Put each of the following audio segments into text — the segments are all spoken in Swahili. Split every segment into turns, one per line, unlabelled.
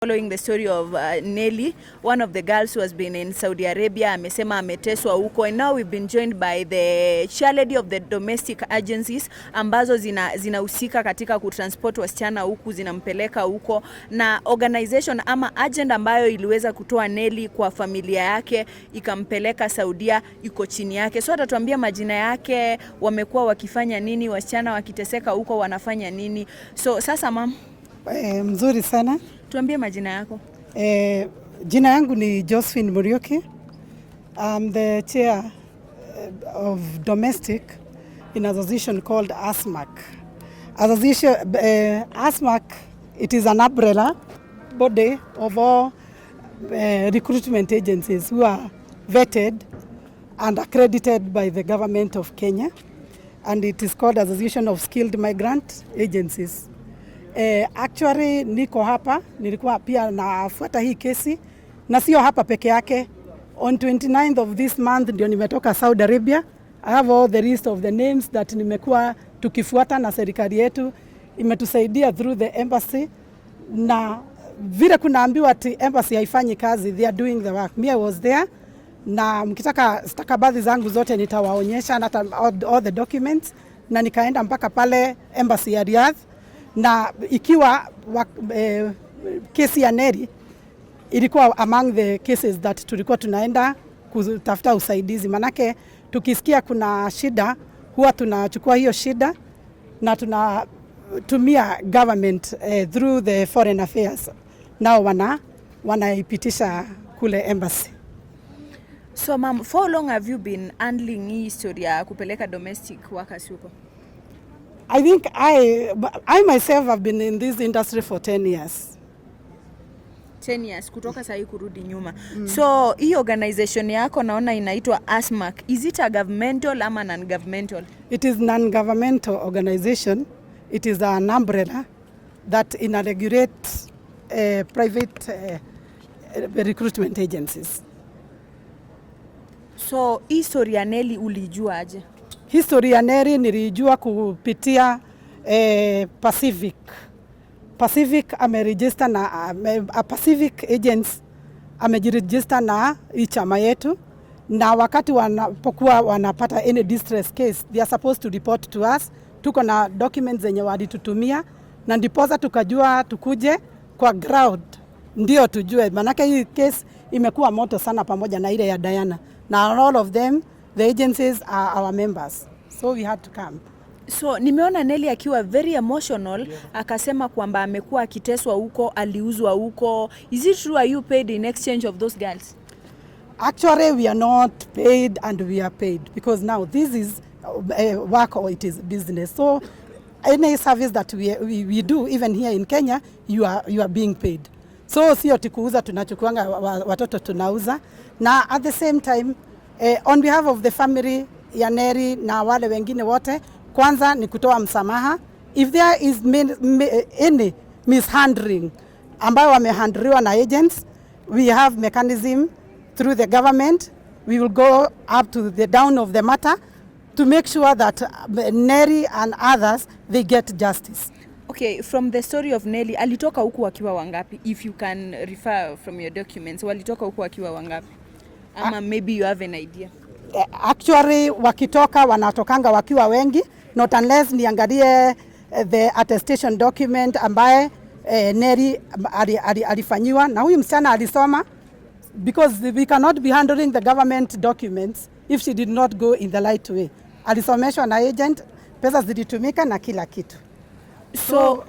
Following the story of Nelly, one of the girls who has been in Saudi Arabia, amesema ameteswa huko, and now we've been joined by the chair lady of the domestic agencies ambazo zinahusika katika kutransport wasichana huku, zinampeleka huko, na organization ama agent ambayo iliweza kutoa Nelly kwa familia yake ikampeleka Saudia iko chini yake. So atatuambia majina yake, wamekuwa wakifanya nini, wasichana wakiteseka huko wanafanya nini. So sasa mama,
mzuri sana.
Tuambie majina yako.
Jina yangu ni Josephine Muriuki. I'm the chair of domestic in an association called ASMAC. ASMAC, it is an umbrella body of all recruitment agencies who are vetted and accredited by the government of Kenya. And it is called Association of Skilled Migrant Agencies. Actually niko hapa, nilikuwa pia nafuata hii kesi, na sio hapa peke yake. On 29th of this month ndio nimetoka Saudi Arabia. I have all the list of the names that nimekuwa tukifuata, na serikali yetu imetusaidia through the embassy, na vile kunaambiwa ati embassy haifanyi kazi, they are doing the work. Me I was there, na mkitaka stakabadhi zangu zote nitawaonyesha, na all the documents, na nikaenda mpaka pale embassy ya Riyadh. Na ikiwa kesi ya Nelly ilikuwa among the cases that tulikuwa tunaenda kutafuta usaidizi, manake tukisikia kuna shida huwa tunachukua hiyo shida na tunatumia government through the foreign affairs, nao wanaipitisha kule embassy.
So ma'am, for how long have you been handling hii story ya kupeleka domestic workers huko?
I think I myself have been in this industry for 10 years.
10 years, kutoka sahi kurudi nyuma. So, hii organization yako naona inaitwa ASMAC. Is it a governmental ama non-governmental?
It is non-governmental organization. It is an umbrella that regulates private recruitment agencies.
So, hii story ya Nelly ulijua aje?
History ya Nelly nilijua kupitia Pacific. Pacific ameregister na Pacific agents amejiregister na hii chama yetu, na wakati wanapokuwa wanapata any distress case they are supposed to report to us. Tuko na documents zenye walitutumia, na ndiposa tukajua tukuje kwa ground ndio tujue, manake hii case imekuwa moto sana pamoja na ile ya Diana, na all of them the agencies are our members, so we had to come.
So nimeona Nelly akiwa very emotional, akasema kwamba amekuwa akiteswa huko, aliuzwa huko. Is it true, are you paid in exchange of those girls?
Actually we are not paid, and we are paid because now this is work or it is business. So any service that we do even here in Kenya, you are being paid. So sio tikuuza tunachukuanga watoto tunauza, na at the same time on behalf of the family ya Nelly na wale wengine wote, kwanza ni kutoa msamaha. If there is any mishandling ambayo wamehandliwa na agents, we have mechanism through the government. We will go up to the down of the matter to make sure that Nelly and others they get justice.
Okay, from the story of Nelly, alitoka huku wakiwa wangapi? If you can refer from your documents, walitoka huku wakiwa wangapi? Ama maybe you have an idea.
Actually wakitoka wanatokanga wakiwa wengi, not unless niangalie the attestation document ambaye Nelly alifanyiwa, na huyu msichana alisoma, because we cannot be handling the government documents if she did not go in the right way. Alisomeshwa na agent, pesa zilitumika na kila kitu. So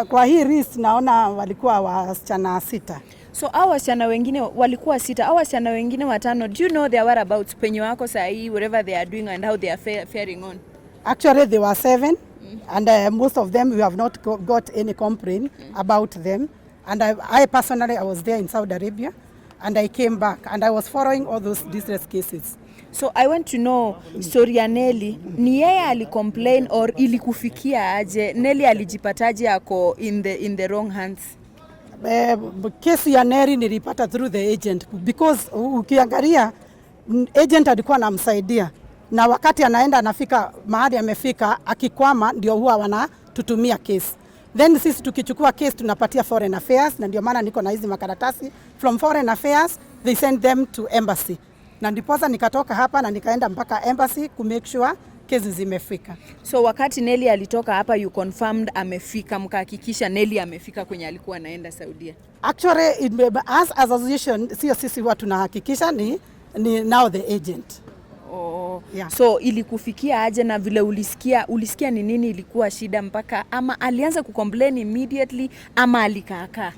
kwa hii list naona walikuwa wasichana 6.
So hao wasichana wengine walikuwa 6, hao wasichana wengine 5. Do you know their whereabouts, penye wako sahi, whatever they are doing and how they are faring on?
Actually they were 7, and most of them we have not got any complaint about them. And I personally I was there in Saudi Arabia, and I came back and I was following all those distress cases.
So I want to know story ya Nelly, ni yeye alicomplain or ilikufikia aje? Nelly alijipataje ako in the wrong hands?
Kesi ya Nelly nilipata through the agent, because ukiangalia agent alikuwa anamsaidia, na wakati anaenda anafika mahali amefika akikwama, ndio huwa wanatutumia kesi. Then sisi tukichukua case tunapatia foreign affairs, na ndio maana niko na hizi makaratasi. From foreign affairs they send them to embassy, na ndiposa nikatoka hapa na nikaenda mpaka embassy ku make sure kesi zimefika.
So wakati Nelly alitoka hapa, you confirmed amefika, mkahakikisha Nelly amefika kwenye alikuwa anaenda Saudia?
Actually as association sio sisi huwa tunahakikisha, ni now the agent.
Oh.
Yeah.
So ilikufikia aje, na vile ulisikia ni nini ilikuwa shida, mpaka ama alianza kucomplain immediately ama alikaakaa?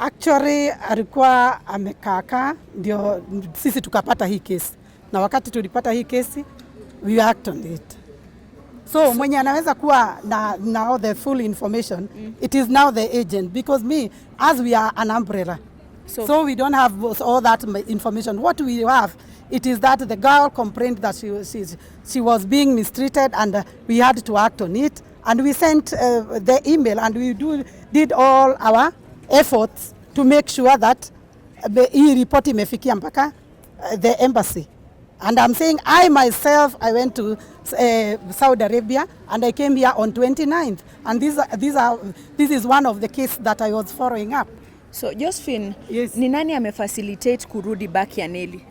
Actually alikuwa amekaakaa ndio sisi tukapata hii kesi, na wakati tulipata hii kesi we act on it. So mwenye anaweza kuwa na all the full information, it is now the agent, because me as we are an umbrella, so we don't have all that information. What we have, it is that the girl complained that she was being mistreated, and we had to act on it, and we sent the email, and we did all our efforts to make sure that hii report imefikia mpaka the embassy. And I'm saying I myself, I went to Saudi Arabia, and I came here on 29th, and this is one of the cases that I was following up.
So Josephine,
yes.
Ni nani amefacilitate kurudi back ya Nelly?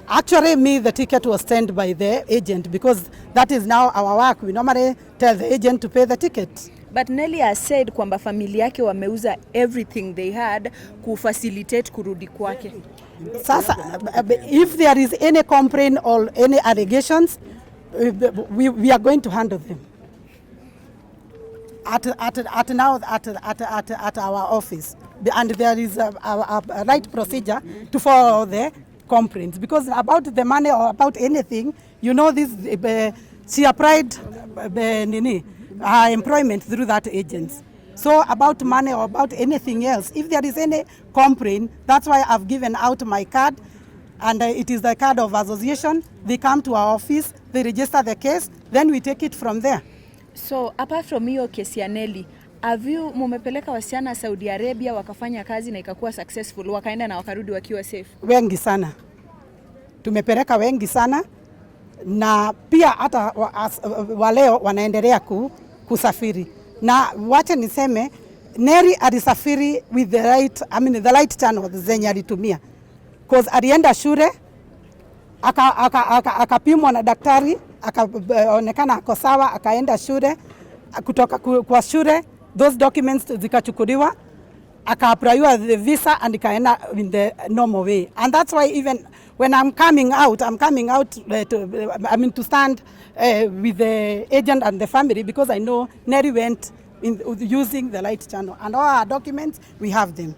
Actually me, the ticket was sent by the agent, because that is now our work. We normally tell the agent to pay the ticket.
But Nelly has said kwamba familia yake wameuza everything they had kufacilitate kurudi kwake.
Sasa, if there is any complaint or any allegations, we are going to handle them at our office, and there is a right procedure to follow the complaints, because about the money or about anything, you know, this she applied her employment through that agency. So about money or about anything else, if there is any complaint, that's why I've given out my card, and it is the card of association. They come to our office, they register the case, then we take it from there.
So apart from hiyo kesi ya Nelly, have you mumepeleka wasichana Saudi Arabia wakafanya kazi na ikakuwa successful, wakaenda na wakarudi wakiwa safe?
Wengi sana. Tumepeleka wengi sana, na pia hata waleo wanaendelea kusafiri. Na wacha niseme, Nelly alisafiri with the right channel zenye alitumia. Because alienda shule, akapimwa na daktari, akaonekana ako sawa, akaenda shule, kutoka kwa shule, those documents zikachukuliwa, akaapply the visa, and ikaenda in the normal way. And that's why even when I'm coming out to stand with the agent and the family, because I know Nelly went using the right channel, and all our documents, we have them.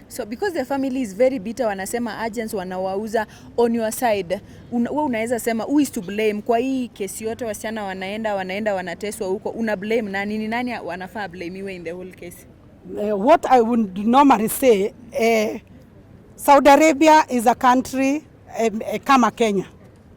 So because the family is very bitter, wanasema agents wanawauza. On your side, wewe unaweza sema who is to blame kwa hii kesi yote? Wasichana wanaenda wanateswa huko, una blame nani? Ni nani wanafaa blame in the whole case?
What I would normally say, Saudi Arabia is a country kama Kenya,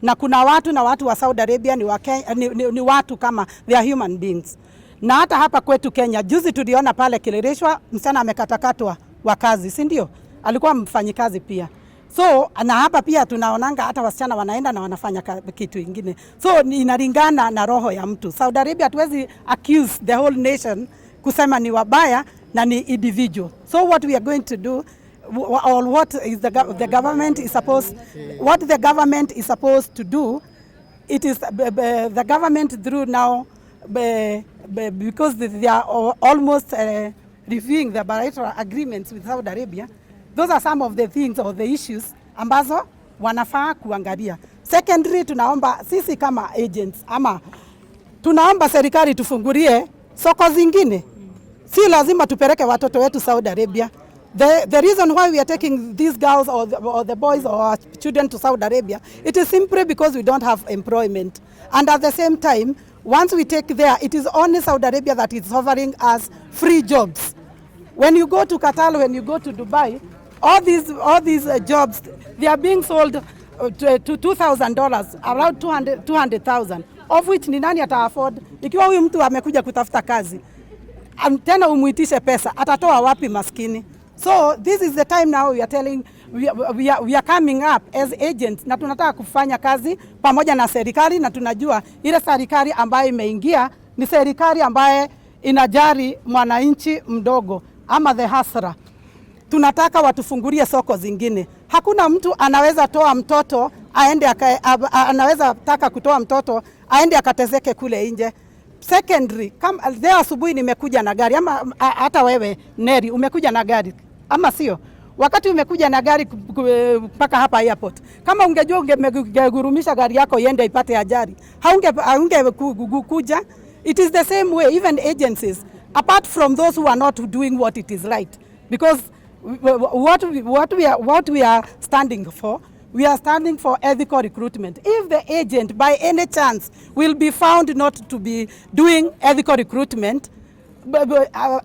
na kuna watu wa Saudi Arabia ni watu kama, they are human beings. Na hata hapa kwetu Kenya, juzi tuliona pale Kilirishwa, msichana amekatakatwa wa kazi, si ndio? Alikuwa mfanyikazi pia. So na hapa pia tunaonanga hata wasichana wanaenda na wanafanya kitu kingine. So inalingana na roho ya mtu. Saudi Arabia hatuwezi accuse the whole nation kusema ni wabaya na ni individual. So what we are going to do, or what is the government is supposed, what the government is supposed to do, it is the government through now, because they are almost reviewing the bilateral agreements with Saudi Arabia. Those are some of the things or the issues ambazo wanafaa kuangalia. Secondly, tunaomba sisi kama agents, ama tunaomba serikali tufungulie soko zingine. Si lazima tupeleke watoto wetu Saudi Arabia. The reason why we are taking these girls or the boys or children to Saudi Arabia, it is simply because we don't have employment. And at the same time, once we take there, it is only Saudi Arabia that is offering us free jobs. When you go to Qatar, when you go to Dubai, all these jobs, they are being sold to $2,000, around 200,000, of which ni nani ata afford? Ikiwa huyu mtu amekuja kutafuta kazi, tena umuitishe pesa, atatoa wapi maskini? So this is the time now we are telling, we are coming up as agents, na tunataka kufanya kazi pamoja na serikali, na tunajua ile serikali ambayo imeingia ni serikali ambaye inajari mwananchi mdogo ama the hasra. Tunataka watufungulie soko zingine. Hakuna mtu anaweza toa mtoto aende anaweza taka kutoa mtoto aende akatezeke kule nje. Secondary, kama leo asubuhi nimekuja na gari ama hata wewe Neri umekuja na gari ama sio? Wakati umekuja na gari mpaka hapa airport, kama ungejua ungegurumisha gari yako iende ipate ajali, kuja. It is the same way, even agencies, apart from those who are not doing what it is right, because what we are standing for, we are standing for ethical recruitment. If the agent by any chance will be found not to be doing ethical recruitment,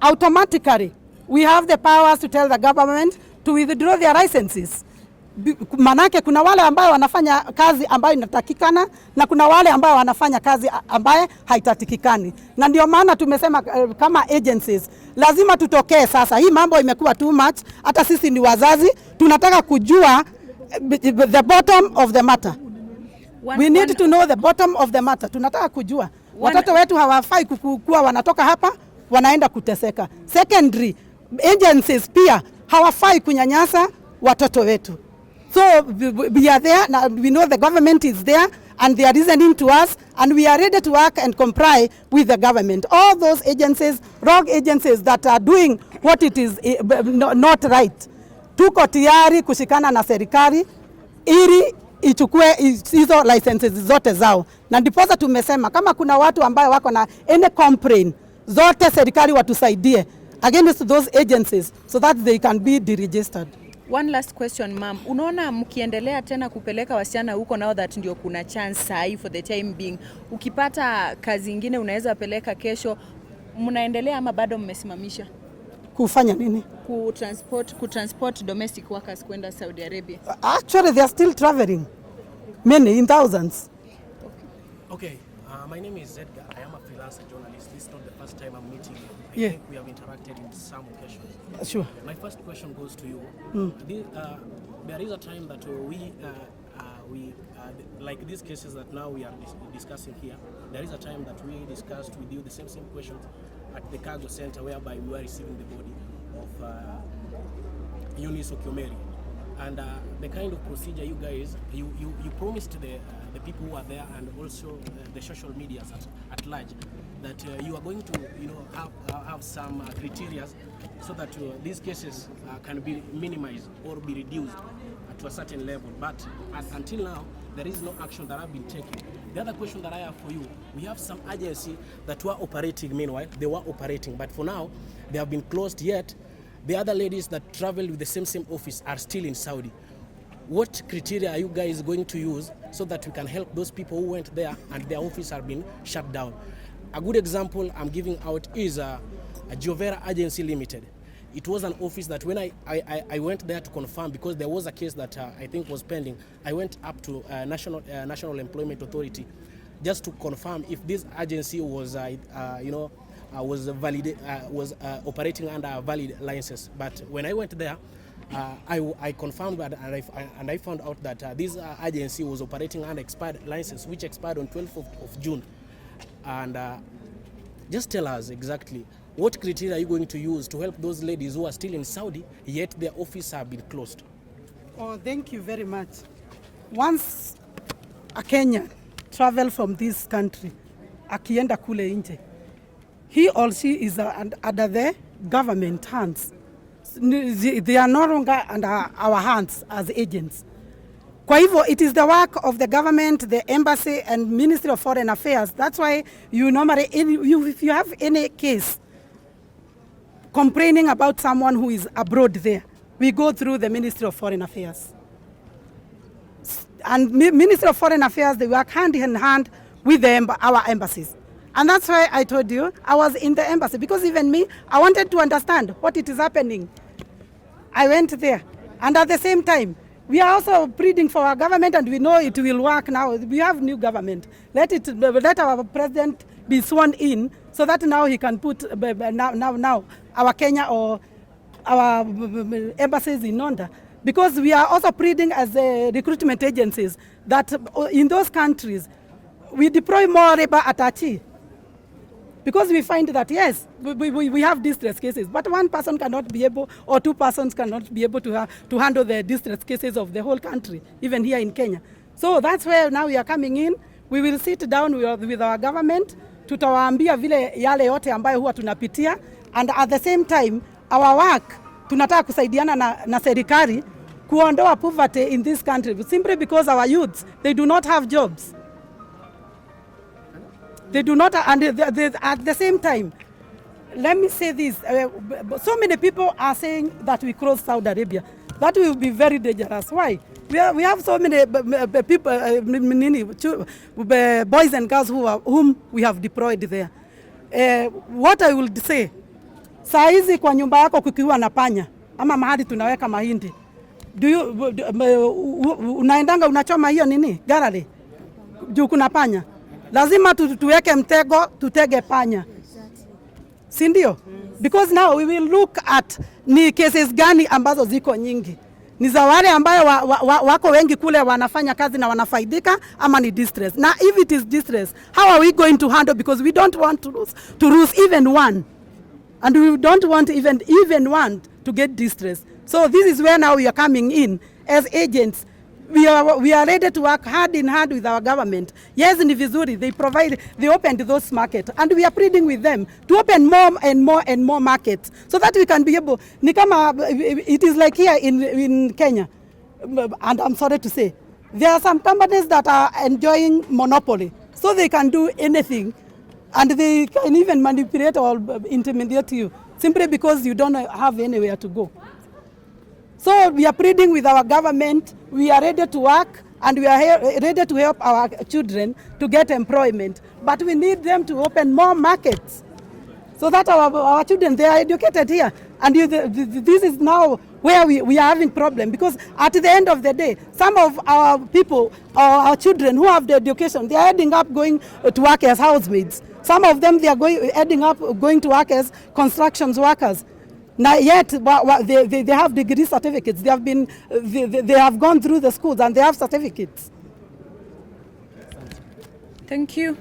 automatically we have the powers to tell the government to withdraw their licenses. Manake kuna wale ambao wanafanya kazi ambayo inatakikana na kuna wale ambao wanafanya kazi ambayo haitatikikani. Na ndio maana tumesema kama agencies lazima tutokee sasa. Hii mambo imekuwa too much. Hata sisi ni wazazi, tunataka kujua the bottom of the matter. We need to know the bottom of the matter. Tunataka kujua watoto wetu hawafai kuwa wanatoka hapa wanaenda kuteseka. Secondary, agencies pia hawafai kunyanyasa watoto wetu. So we are there, we know the government is there and they are listening to us and we are ready to work and comply with the government. All those agencies, rogue agencies that are doing what it is not right, tuko tayari kushikana na serikali ili ichukue hizo licenses zote zao. Na ndiposa tumesema kama kuna watu ambao wako na any complaint, zote serikali watusaidie against those agencies so that they can be deregistered.
One last question, ma'am. Unaona mkiendelea tena kupeleka wasichana huko, now that ndio kuna chance sahi for the time being, ukipata kazi nyingine unaweza peleka kesho, mnaendelea ama bado mmesimamisha?
Kufanya nini?
Kutransport domestic workers kwenda Saudi Arabia.
Actually they are still traveling, many in thousands.
Okay. My name is Edgar. I am a freelance journalist. This is not the first time I'm meeting you. I think we have interacted in some occasions.
Sure.
My first question goes to you. There is a time that we like these cases that now we are discussing here, there is a time that we discussed with you the same questions at the cargo center whereby we were receiving the body of Eunice Okiomeri. And the kind of procedure you guys, you promised the people who are there and also the social media at large that you are going to have some criteria so that these cases can be minimized or be reduced to a certain level. But until now, there is no action that have been taken. The other question that I have for you, we have some agency that were operating meanwhile, they were operating, but for now, they have been closed yet. The other ladies that travel with the same office are still in Saudi. What criteria are you guys going to use so that we can help those people who went there and their office are being shut down? A good example I'm giving out is a Giovera Agency Limited. It was an office that when I went there to confirm, because there was a case that I think was pending, I went up to National Employment Authority just to confirm if this agency was was operating under a valid license. But when I went there, I confirmed that and I found out that this agency was operating under expired license, which expired on 12th of June. And just tell us exactly what criteria are you going to use to help those ladies who are still in Saudi, yet their offices have been closed?
Oh, thank you very much. Once a Kenyan travel from this country, akienda kule nje, he or she is under the government hands. They are no longer under our hands as agents. Kwa hivyo, it is the work of the government, the embassy and Ministry of Foreign Affairs. That's why you normally, if you have any case complaining about someone who is abroad there, we go through the Ministry of Foreign Affairs. And Ministry of Foreign Affairs, they work hand in hand with our embassies. And that's why I told you I was in the embassy, because even me, I wanted to understand what it is happening. I went there. And at the same time, we are also pleading for our government, and we know it will work now. We have new government. Let our president be sworn in so that now he can put now our Kenya or our embassies in order. Because we are also pleading as recruitment agencies that in those countries, we deploy more labor attaché. Because we find that, yes, we have distress cases, but one person cannot be able, or two persons cannot be able to handle the distress cases of the whole country, even here in Kenya. So that's where now we are coming in. We will sit down with our government, tutawaambia vile yale yote ambayo huwa tunapitia, and at the same time, our work, tunataka kusaidiana na serikali kuondoa poverty in this country, simply because our youths, they do not have jobs. They do not, and at the same time, let me say this, so many people are saying that we cross Saudi Arabia. That will be very dangerous. Why? We have so many people, boys and girls whom we have deployed there. What I will say, saa hizi kwa nyumba yako kukiwa na panya, ama mahali tunaweka mahindi, unaendanga unachoma hiyo nini? Garale? Juu kuna panya. Lazima tuweke mtego, tutege panya. Si ndio? Because now we will look at ni cases gani ambazo ziko nyingi. Ni za wale ambayo wako wengi kule wanafanya kazi na wanafaidika, ama ni distress. Now if it is distress, how are we going to handle? Because we don't want to lose even one. And we don't want even one to get distress. So this is where now we are coming in as agents. We are ready to work hand in hand with our government. Yes, in vizuri, they opened those markets, and we are pleading with them to open more and more and more markets, so that we can be able, it is like here in Kenya, and I'm sorry to say, there are some companies that are enjoying monopoly, so they can do anything, and they can even manipulate or intimidate you, simply because you don't have anywhere to go. So we are pleading with our government, we are ready to work, and we are ready to help our children to get employment. But we need them to open more markets so that our children, they are educated here. And this is now where we are having problem, because at the end of the day, some of our people, our children who have the education, they are ending up going to work as housemaids. Some of them, they are ending up going to work as construction workers. Now yet they have degree certificates. They have gone through the schools and they have certificates.
Thank you.